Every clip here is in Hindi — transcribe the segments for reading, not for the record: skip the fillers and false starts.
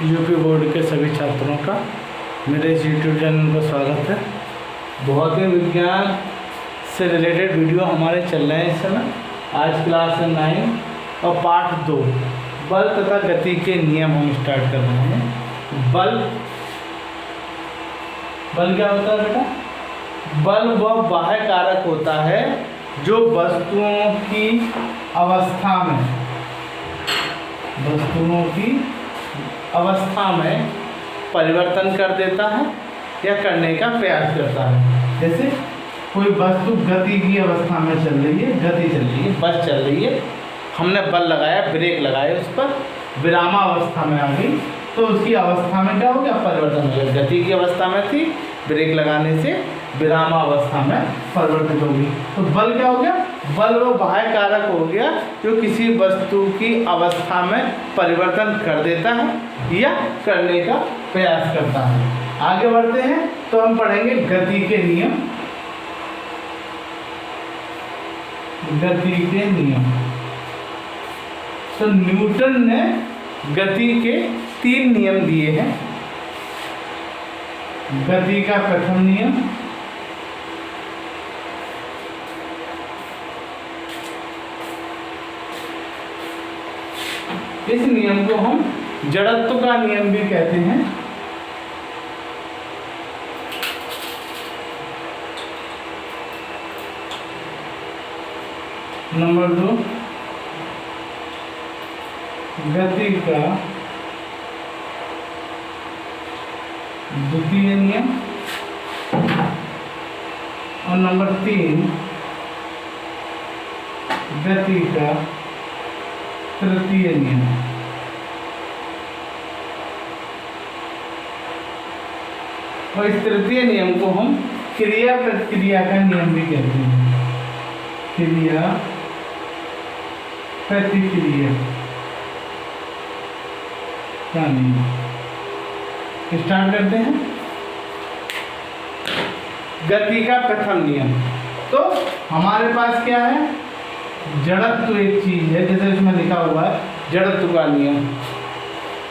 यूपी बोर्ड के सभी छात्रों का मेरे इस यूट्यूब चैनल पर स्वागत है। भौतिक विज्ञान से रिलेटेड वीडियो हमारे चल रहे हैं इस समय। आज क्लास 9 और पाठ 2 बल तथा गति के नियम हम स्टार्ट कर रहे हैं। बल क्या होता है बेटा? बल वह बाह्य कारक होता है जो वस्तुओं की अवस्था में परिवर्तन कर देता है या करने का प्रयास करता है। जैसे कोई वस्तु गति की अवस्था में चल रही है, बस चल रही है, हमने बल लगाया, ब्रेक लगाया, उस पर विरामावस्था में आ गई तो उसकी अवस्था में क्या हो गया? परिवर्तन हो गया। गति की अवस्था में थी, ब्रेक लगाने से विरामावस्था में परिवर्तित होगी। तो बल क्या हो गया? बल वो बाह्य कारक हो गया जो किसी वस्तु की अवस्था में परिवर्तन कर देता है या करने का प्रयास करता है। आगे बढ़ते हैं तो हम पढ़ेंगे गति के नियम। तो न्यूटन ने गति के 3 नियम दिए हैं। गति का प्रथम नियम, इस नियम को हम जड़त्व का नियम भी कहते हैं। नंबर 2 गति का द्वितीय नियम और नंबर 3 गति का तृतीय नियम। और इस तृतीय नियम को हम क्रिया प्रतिक्रिया का नियम भी कहते हैं। क्रिया प्रतिक्रिया का नियम। स्टार्ट करते हैं। गति का प्रथम नियम। तो हमारे पास क्या है? जड़त्व एक चीज है, जैसे इसमें लिखा हुआ है जड़त्व का नियम।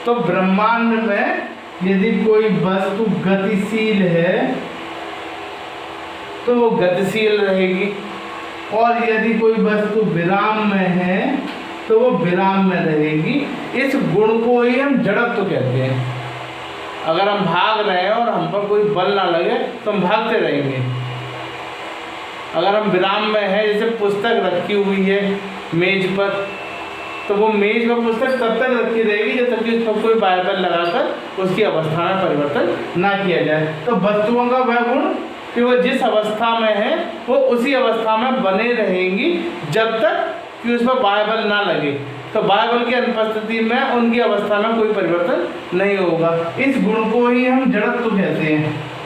तो ब्रह्मांड में यदि कोई वस्तु गतिशील है तो वो गतिशील रहेगी, और यदि कोई वस्तु विराम में है तो वो विराम में रहेगी। इस गुण को ही हम जड़त्व कहते हैं। अगर हम भाग रहे हैं और हम पर कोई बल ना लगे तो हम भागते रहेंगे। अगर हम विराम में है, जैसे पुस्तक रखी हुई है मेज पर, तो वो मेज पर पुस्तक तब तक रखी रहेगी जब तक कि उस पर कोई बाह्य बल लगाकर उसकी अवस्था में परिवर्तन ना किया जाए। तो वस्तुओं का वह गुण कि वो जिस अवस्था में है वो उसी अवस्था में बने रहेंगी जब तक कि उस पर बाह्य बल ना लगे। तो बाह्य बल की अनुपस्थिति में उनकी अवस्था में कोई परिवर्तन नहीं होगा। इस गुण को ही हम जड़त्व कहते हैं।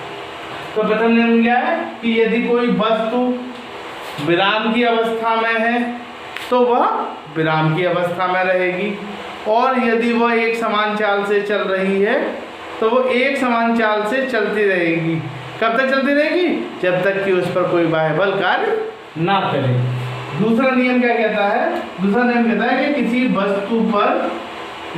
तो प्रथम नियम क्या है कि यदि कोई वस्तु विराम की अवस्था में है तो वह विराम की अवस्था में रहेगी, और यदि वह एक समान चाल से चल रही है तो वो एक समान चाल से चलती रहेगी। कब तक चलती रहेगी? जब तक कि उस पर कोई बाह्य बल कार्य ना करे। दूसरा नियम क्या कहता है? दूसरा नियम कहता है कि किसी वस्तु पर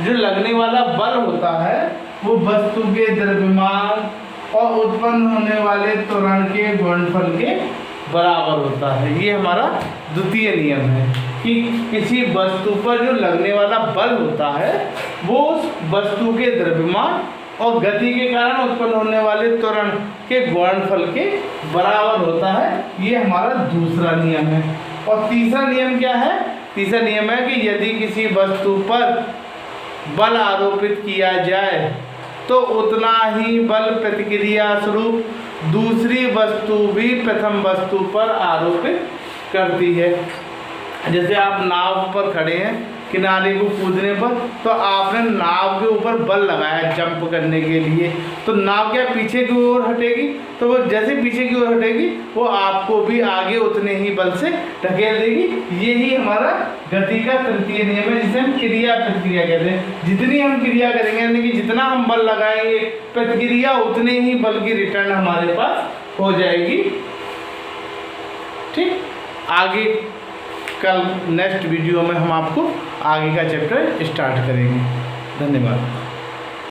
जो लगने वाला बल होता है वो वस्तु के द्रव्यमान और उत्पन्न होने वाले त्वरण के गुणनफल के बराबर होता है। ये हमारा द्वितीय नियम है कि किसी वस्तु पर जो लगने वाला बल होता है वो उस वस्तु के द्रव्यमान और गति के कारण उत्पन्न होने वाले त्वरण के गुणनफल के बराबर होता है। ये हमारा दूसरा नियम है। और तीसरा नियम क्या है? तीसरा नियम है कि यदि किसी वस्तु पर बल आरोपित किया जाए तो उतना ही बल प्रतिक्रिया स्वरूप दूसरी वस्तु भी प्रथम वस्तु पर आरोपित करती है। जैसे आप नाव पर खड़े हैं किनारे को कूदने पर, तो आपने नाव के ऊपर बल लगाया जंप करने के लिए, तो नाव क्या पीछे की ओर हटेगी? तो वो जैसे पीछे की ओर हटेगी वो आपको भी आगे उतने ही बल से ढकेल देगी। यही हमारा गति का तृतीय नियम है, जिसे हम क्रिया प्रतिक्रिया कहते हैं। जितनी हम क्रिया करेंगे यानी कि जितना हम बल लगाएंगे प्रतिक्रिया उतने ही बल की रिटर्न हमारे पास हो जाएगी। ठीक, आगे कल नेक्स्ट वीडियो में हम आपको आगे का चैप्टर स्टार्ट करेंगे। धन्यवाद।